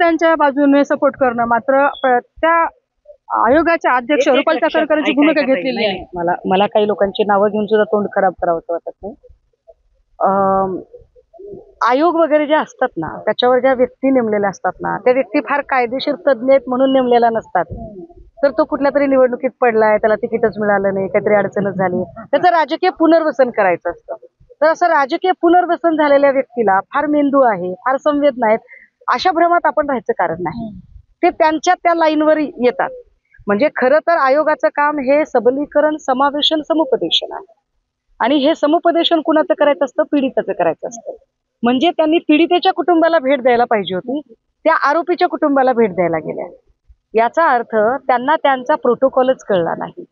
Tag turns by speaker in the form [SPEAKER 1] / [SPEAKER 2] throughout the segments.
[SPEAKER 1] पीडितांच्या बाजूने सपोर्ट करणं, मात्र त्या आयोगाच्या अध्यक्ष रुपाली चाकणकरांची भूमिका घेतलेली आहे.
[SPEAKER 2] मला काही लोकांची नावं घेऊन सुद्धा तोंड खराब करावं वाटत नाही. आयोग वगैरे जे असतात ना, त्याच्यावर ज्या व्यक्ती नेमलेल्या असतात ना, त्या व्यक्ती फार कायदेशीर तज्ज्ञ आहेत म्हणून नेमलेल्या नसतात. तर तो कुठल्या तरी निवडणुकीत पडलाय, त्याला तिकीटच मिळालं नाही, काहीतरी अडचणच झाली, त्याचं राजकीय पुनर्वसन करायचं असतं. तर असं राजकीय पुनर्वसन झालेल्या व्यक्तीला फार मेंदू आहे, फार संवेदना आहेत, अशा भ्रमात आपण राहायचं कारण नाही. ते त्यांच्या त्या लाईनवर येतात. म्हणजे खरं तर आयोगाचं काम हे सबलीकरण, समावेशन, समुपदेशन आहे. आणि हे समुपदेशन कुणाचं करायचं असतं? पीडिताचं करायचं असतं. म्हणजे त्यांनी पीडितेच्या कुटुंबाला भेट द्यायला पाहिजे होती, त्या आरोपीच्या कुटुंबाला भेट द्यायला गेल्या. याचा अर्थ त्यांना त्यांचा प्रोटोकॉलच कळला नाही.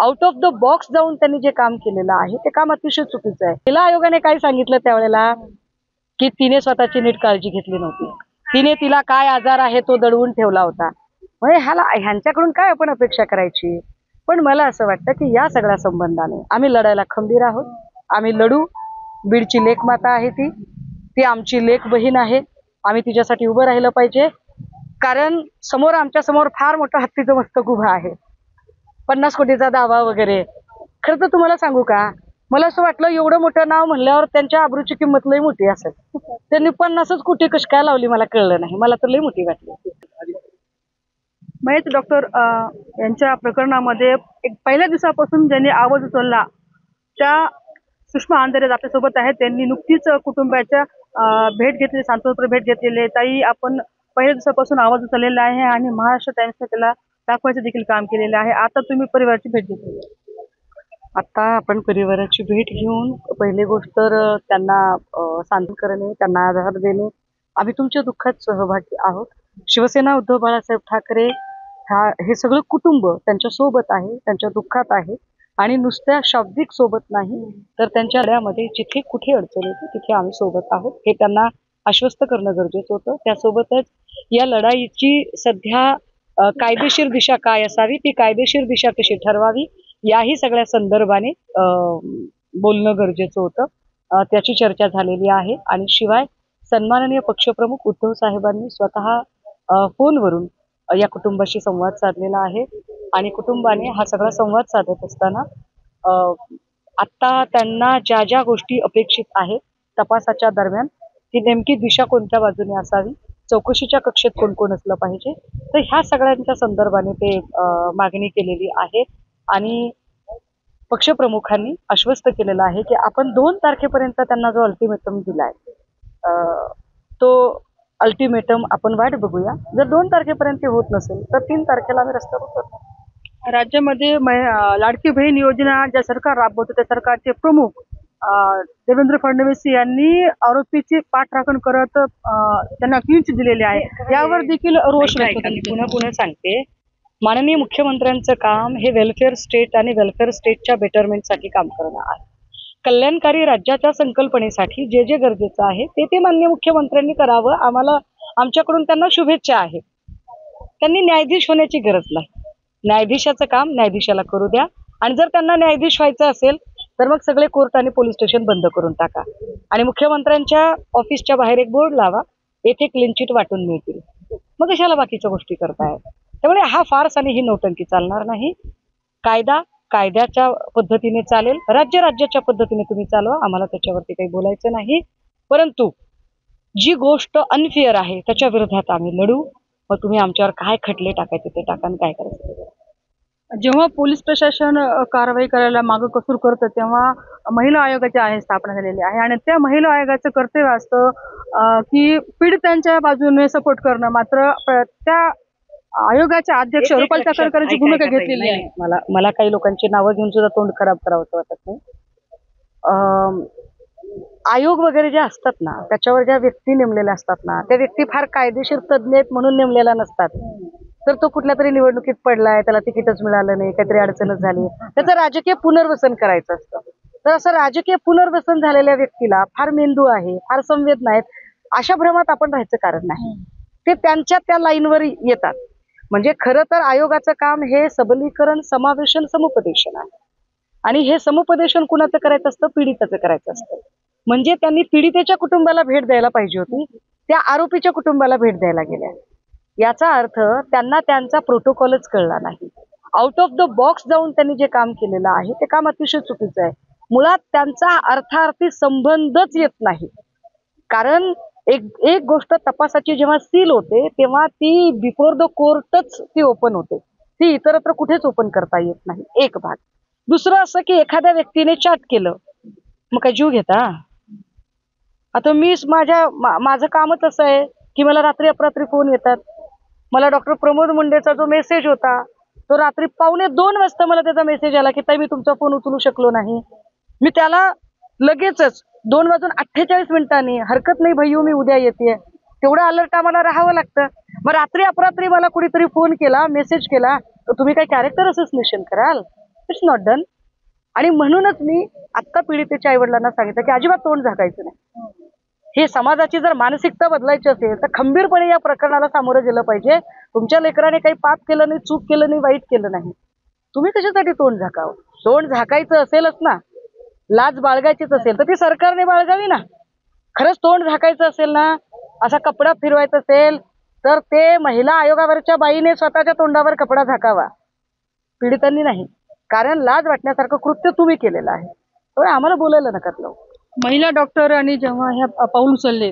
[SPEAKER 2] आउट ऑफ द बॉक्स जाऊन त्यांनी जे काम केलेलं आहे ते काम अतिशय चुकीचं आहे. महिला आयोगाने काय सांगितलं त्यावेळेला, की तिने स्वतःची नीट काळजी घेतली नव्हती, तिला काय आजार आहे तो दडवून ठेवला होता. म्हणजे ह्यांच्याकडून काय आपण अपेक्षा करायची? पण मला असं वाटतं की या सगळ्या संबंधाने आम्ही लढायला खंबीर आहोत. आम्ही लढू. बीडची लेकमाता आहे ती आमची लेक बहीण आहे. आम्ही तिच्यासाठी उभं राहिलं पाहिजे. कारण आमच्या समोर फार मोठं हत्तीचं मस्तक उभं आहे, 50 कोटीचा दावा वगैरे. खरं तर तुम्हाला सांगू का, मला असं वाटलं एवढं मोठं नाव म्हणल्यावर त्यांच्या आबरूची किंमत लई मोठी असेल. त्यांनी 50च कोटी कशी काय लावली मला कळलं नाही. मला तर लई मोठी वाटली.
[SPEAKER 1] मयत डॉक्टर यांच्या प्रकरणामध्ये एक पहिल्या दिवसापासून ज्यांनी आवाज उचलला त्या सुषमा अंधारे आपल्यासोबत आहेत. त्यांनी नुकतीच कुटुंबाच्या भेट घेतली, सांत्वनपर भेट घेतलेली आहे. ताई, आपण पहिल्या दिवसापासून आवाज उचललेला आहे आणि महाराष्ट्र टाइम्सने त्याला दाखवायचं देखील काम केलेलं आहे. आता तुम्ही परिवाराची भेट घेतली.
[SPEAKER 2] आता आपण परिवाराची भेट घेऊन पहिली गोष्ट तर त्यांना सांत्वन करणे, त्यांना आधार देणे. आम्ही तुमच्या दुःखात सहभागी आहोत. शिवसेना उद्धव बाळासाहेब ठाकरे हे सगळं कुटुंब त्यांच्या सोबत आहे, त्यांच्या दुःखात आहे. आणि नुसत्या शाब्दिक सोबत नाही, तर त्यांच्या लढ्यामध्ये जिथे कुठे अडचण येते तिथे आम्ही सोबत आहोत हे त्यांना आश्वस्त करणं गरजेचं होतं. त्यासोबतच या लढाईची सध्या कायदेशीर दिशा काय असावी, ती कायदेशीर दिशा कशी ठरवावी, याही सगळ्या संदर्भाने बोलणं गरजेचं होतं. त्याची चर्चा झालेली आहे. आणि शिवाय सन्माननीय पक्षप्रमुख उद्धव साहेबांनी स्वतः फोनवरून या कुटुंबाशी संवाद साधलेला आहे. आणि कुटुंबाने हा सगळा संवाद साधत असताना आत्ता त्यांना ज्या ज्या गोष्टी अपेक्षित आहेत तपासाच्या दरम्यान, ती नेमकी दिशा कोणत्या बाजूने असावी, चौकशीच्या कक्षेत कोण कोण असलं पाहिजे, तर ह्या सगळ्यांच्या संदर्भाने ते मागणी केलेली आहे. आणि पक्षप्रमुखांनी आश्वस्त केलेलं आहे की आपण 2 तारखेपर्यंत त्यांना जो अल्टिमेटम दिलाय तो अल्टिमेटम आपण वाट बघूया. जर 2 तारखेपर्यंत होत नसेल तर 3 तारखेला आम्ही रस्त्यावर उतरतो.
[SPEAKER 1] राज्यामध्ये लाडकी बहीण योजना ज्या सरकार राबवतं त्या सरकारचे प्रमुख देवेंद्र फडणवीस यांनी आरोपीची पाठराखण करत त्यांना क्लीन दिलेले आहे. यावर देखील रोष व्यक्त होतो.
[SPEAKER 2] पुन्हा सांगते, माननीय मुख्यमंत्र्यांचं काम हे वेलफेअर स्टेट आणि वेलफेअर स्टेटच्या बेटरमेंटसाठी काम करणं आहे. कल्याणकारी राज्याच्या संकल्पनेसाठी जे जे गरजेचं आहे ते माननीय मुख्यमंत्र्यांनी करावं. आमच्याकडून त्यांना शुभेच्छा आहेत. त्यांनी न्यायाधीश होण्याची गरज नाही. न्यायाधीशाचं काम न्यायाधीशाला करू द्या. आणि जर त्यांना न्यायाधीश व्हायचं असेल तर मग सगळे कोर्ट आणि पोलीस स्टेशन बंद करून टाका आणि मुख्यमंत्र्यांच्या ऑफिसच्या बाहेर एक बोर्ड लावा, येथे क्लीन चिट वाटून मिळतील. मग कशाला बाकीच्या गोष्टी करतायत? त्यामुळे हा फार्स आणि ही नौटंकी चालणार नाही. कायदा कायद्याच्या पद्धतीने चालेल, राज्य राज्याच्या पद्धतीने तुम्ही चालवा, आम्हाला त्याच्यावरती काही बोलायचं नाही. परंतु जी गोष्ट अनफेअर आहे त्याच्या विरोधात आम्ही लढू. मग तुम्ही आमच्यावर काय खटले टाकायचे ते टाका आणि काय करायचं.
[SPEAKER 1] जेव्हा पोलीस प्रशासन कारवाई करायला मागं कसूर करतं तेव्हा महिला आयोगाची स्थापना झालेली आहे आणि त्या महिला आयोगाचं कर्तव्य असतं की पीडितांच्या बाजूने सपोर्ट करणं, मात्र त्या आयोगाच्या अध्यक्ष रुपाली चाकणकरांची भूमिका घेतलेली आहे.
[SPEAKER 2] मला काही लोकांची नावं घेऊन सुद्धा तोंड खराब करावं वाटत नाही. आयोग वगैरे जे असतात ना, त्याच्यावर ज्या व्यक्ती नेमलेल्या असतात ना, त्या व्यक्ती फार कायदेशीर तज्ज्ञ आहेत म्हणून नेमलेल्या नसतात. तर तो कुठल्या तरी निवडणुकीत पडलाय, त्याला तिकीटच मिळालं नाही, काहीतरी अडचणच झाली, त्याचं राजकीय पुनर्वसन करायचं असतं. तर असं राजकीय पुनर्वसन झालेल्या व्यक्तीला फार मेंदू आहे, फार संवेदना आहेत, अशा भ्रमात आपण राहायचं कारण नाही. ते त्यांच्या त्या लाईनवर येतात. म्हणजे खरं तर आयोगाचं काम हे सबलीकरण, समावेशन, समुपदेशन आहे. आणि हे समुपदेशन कुणाचं करायचं असतं? पीडिताचं करायचं असतं. म्हणजे त्यांनी पीडितेच्या कुटुंबाला भेट द्यायला पाहिजे होती, त्या आरोपीच्या कुटुंबाला भेट द्यायला गेल्या. याचा अर्थ त्यांना त्यांचा प्रोटोकॉलच कळला नाही. आउट ऑफ द बॉक्स जाऊन त्यांनी जे काम केलेलं आहे ते काम अतिशय चुकीचं आहे. मुळात त्यांचा अर्थार्थी संबंधच येत नाही. कारण एक एक गोष्ट तपासाची जेव्हा सील होते तेव्हा ती बिफोर द कोर्टच ती ओपन होते, ती इतरत्र कुठेच ओपन करता येत नाही. एक भाग. दुसरं असं की एखाद्या व्यक्तीने चॅट केलं, मग काय जीव घेता? आता माझं कामच असं आहे की मला रात्री अपरात्री फोन येतात. मला डॉक्टर प्रमोद मुंडेचा जो मेसेज होता तो रात्री 1:45 वाजता मला त्याचा मेसेज आला की ताई मी तुमचा फोन उचलू शकलो नाही. मी त्याला लगेचच 2:48 हरकत नाही भैयू मी उद्या येते, तेवढं अलर्ट आम्हाला राहावं लागतं. मग रात्री अपरात्री मला कुणीतरी फोन केला, मेसेज केला, तर तुम्ही काय कॅरेक्टर असोसिएशन कराल? It's not done. आणि म्हणूनच मी आत्ता पीडितेच्या आईवडिलांना सांगितलं की अजिबात तोंड झाकायचं नाही. हे समाजाची जर मानसिकता बदलायची असेल तर खंबीरपणे या प्रकरणाला सामोरं गेलं पाहिजे. तुमच्या लेकराने काही पाप केलं नाही, चूक केलं नाही, वाईट केलं नाही, तुम्ही कशासाठी तोंड झाकावं? तोंड झाकायचं असेलच ना, लाज बाळगायचीच असेल तर ती सरकारने बाळगावी ना. खरंच तोंड झाकायचं असेल ना, असा कपडा फिरवायचा असेल तर ते महिला आयोगावरच्या बाईने स्वतःच्या तोंडावर कपडा झाकावा, पीडितांनी नाही. कारण लाज वाटण्यासारखं कृत्य तुम्ही केलेलं आहे, त्यामुळे आम्हाला बोलायला नका लावू.
[SPEAKER 1] महिला डॉक्टरांनी जेव्हा ह्या पाऊल उचलले,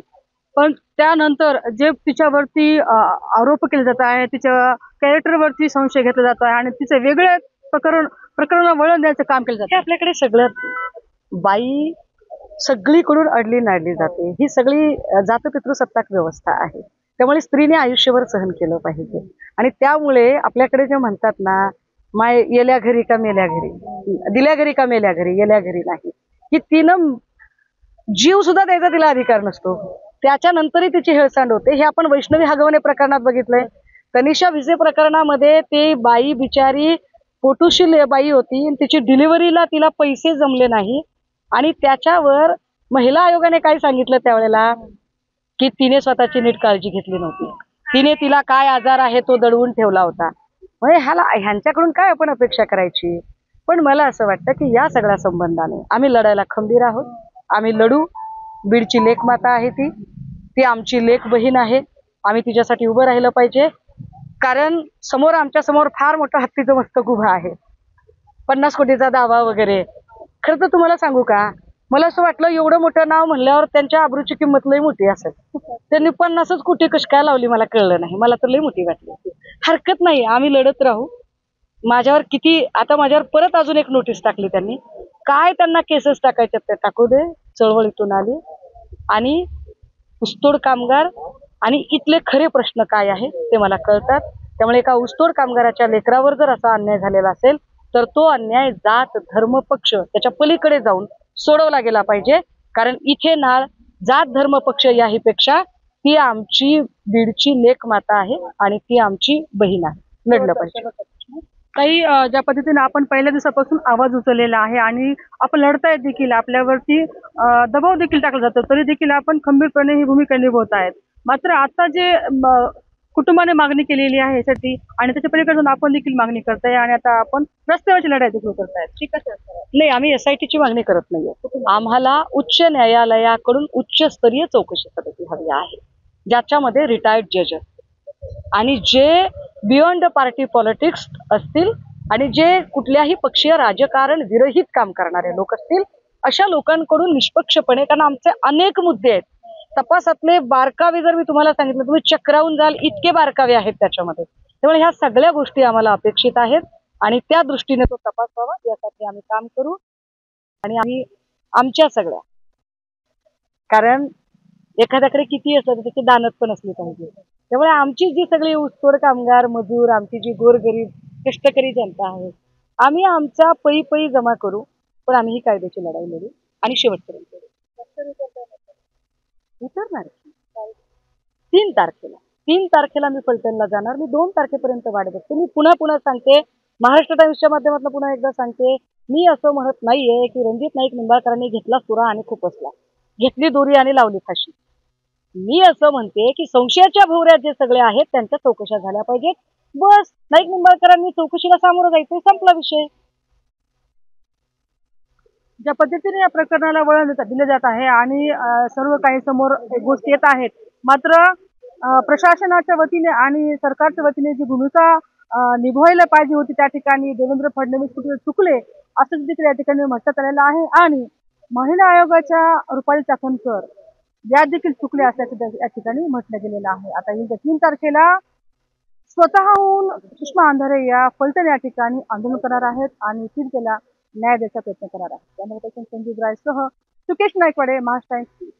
[SPEAKER 1] पण त्यानंतर जे तिच्यावरती आरोप केले जात आहे, तिच्या कॅरेक्टरवरती संशय घेतला जातो आहे आणि तिचे वेगळे प्रकरण वळण द्यायचं काम केलं जातं.
[SPEAKER 2] हे आपल्याकडे सगळं बाई सगळीकडून अडली नाडली जाते. ही सगळी जातपितृसत्ताक व्यवस्था आहे. त्यामुळे स्त्रीने आयुष्यभर सहन केलं पाहिजे. आणि त्यामुळे आपल्याकडे जे म्हणतात ना, माय येल्या घरी का मेल्या घरी, दिल्या घरी का मेल्या घरी, येल्या घरी नाही, की तिनं जीव सुद्धा द्यायचा तिला अधिकार नसतो, त्याच्यानंतरही तिची हेळसांड होते. हे आपण वैष्णवी हगवणे प्रकरणात बघितलंय. तनिषा भिसे प्रकरणामध्ये ती बाई बिचारी पोटूशी बाई होती, तिची डिलिव्हरीला तिला पैसे जमले नाही आणि त्याच्यावर महिला आयोगाने काय सांगितलं त्यावेळेला की तिने स्वतःची नीट काळजी घेतली नव्हती. तिने तिला काय आजार आहे तो दडवून ठेवला होता. म्हणजे ह्यांच्याकडून काय आपण अपेक्षा करायची? पण मला असं वाटतं की या सगळ्या संबंधाने आम्ही लढायला खंबीर आहोत. आम्ही लढू. बीडची लेकमाता आहे ती आमची लेक बहीण आहे. आम्ही तिच्यासाठी उभं राहिलं पाहिजे. कारण आमच्या समोर फार मोठं हत्तीचं मस्तक उभं आहे, 50 कोटीचा दावा वगैरे. खरं तर तुम्हाला सांगू का, मला असं वाटलं एवढं मोठं नाव म्हणल्यावर त्यांच्या आबरूची किंमत लई मोठी असेल. त्यांनी 50च कोटी कशी काय लावली मला कळलं नाही. मला तर लई मोठी वाटली. हरकत नाही, आम्ही लढत राहू. माझ्यावर परत अजून एक नोटीस टाकली त्यांनी. काय त्यांना केसेस टाकायच्यात ते टाकू दे. चळवळीतून आली आणि ऊसतोड कामगार आणि इथले खरे प्रश्न काय आहेत ते मला कळतात. त्यामुळे एका ऊसतोड कामगाराच्या लेकरावर जर असा अन्याय झालेला असेल तर तो अन्याय जात धर्म पक्ष त्याच्या पलीकडे जाऊन सोडवला गेला पाहिजे. कारण इथे नाळ जात धर्म पक्ष याहीपेक्षा ती आमची बीडची लेक माता आहे आणि ती आमची बहीण आहे. लढलं पाहिजे.
[SPEAKER 1] काही ज्या पद्धतीने आपण पहिल्या दिवसापासून आवाज उचललेला आहे आणि आपण लढतायत देखील, आपल्यावरती दबाव देखील टाकला जातो, तरी देखील आपण खंबीरपणे ही भूमिका निभवत आहेत. मात्र आता जे कुटुंबाने मागणी केलेली आहे यासाठी आणि त्याच्या पलीकडे जाऊन आपण देखील मागणी करताय आणि आता आपण रस्त्यावरची लढाई देखील करतायत. ठीक आहे.
[SPEAKER 2] नाही, आम्ही SITची मागणी करत नाहीये. आम्हाला उच्च न्यायालयाकडून उच्चस्तरीय चौकशी पद्धती हवी आहे, ज्याच्यामध्ये रिटायर्ड जज आणि जे बियॉन्ड पार्टी पॉलिटिक्स असतील आणि जे कुठल्याही पक्षीय राजकारण विरहित काम करणारे लोक असतील, अशा लोकांकडून निष्पक्षपणे. कारण आमचे अनेक मुद्दे आहेत तपासातले बारकावे, जर मी तुम्हाला सांगितलं तुम्ही चक्रावून जाल इतके बारकावे आहेत त्याच्यामध्ये. त्यामुळे ह्या सगळ्या गोष्टी आम्हाला अपेक्षित आहेत आणि त्या दृष्टीने तो तपास व्हावा यासाठी आम्ही काम करू. आणि आम्ही आमच्या सगळ्या, कारण एखाद्याकडे किती असलं तर त्याची दानत पण असली पाहिजे. त्यामुळे आमची जी सगळी ऊसतोड कामगार मजूर, आमची जी गोरगरीब कष्टकरी जनता आहे, आम्ही आमचा पै जमा करू. पण आम्ही ही कायद्याची लढाई लढू आणि शेवटपर्यंत लढू. उतरणार 3 तारखेला मी फलटणला जाणार. मी 2 तारखेपर्यंत वाट बघते. मी पुन्हा सांगते, महाराष्ट्र टाइम्सच्या माध्यमातून पुन्हा एकदा सांगते, मी असं म्हणत नाहीये की रणजित नाईक निंबाळकरांनी घेतला सुरा आणि खुपसला, घेतली दोरी आणि लावली फाशी. मी असं म्हणते की संशयाच्या भोवऱ्यात जे सगळे आहेत त्यांच्या चौकशा झाल्या पाहिजेत. बस, नाईक निंबाळकरांनी चौकशीला सामोरं जायचं, संपला विषय.
[SPEAKER 1] ज्या पद्धतीने या प्रकरणाला वळण दिलं जात आहे आणि सर्व काही समोर गोष्टी येत आहेत, मात्र प्रशासनाच्या वतीने आणि सरकारच्या वतीने जी भूमिका निभवायला पाहिजे होती त्या ठिकाणी देवेंद्र फडणवीस कुठे चुकले असं देखील या ठिकाणी म्हटलं आलेलं आहे. आणि महिला आयोगाच्या रुपाली चाकणकर या देखील चुकले असल्याचं या ठिकाणी म्हटलं गेलेलं आहे. आता येत्या 3 तारखेला स्वतःहून सुषमा अंधारे या फलटण या ठिकाणी आंदोलन करणार आहेत आणि पीडितेला न्याय द्यायचा प्रयत्न करणार आहेत. त्यामुळे संजीव रायसह सुकेश नायकवाडे, महाराष्ट्र टाइम्स.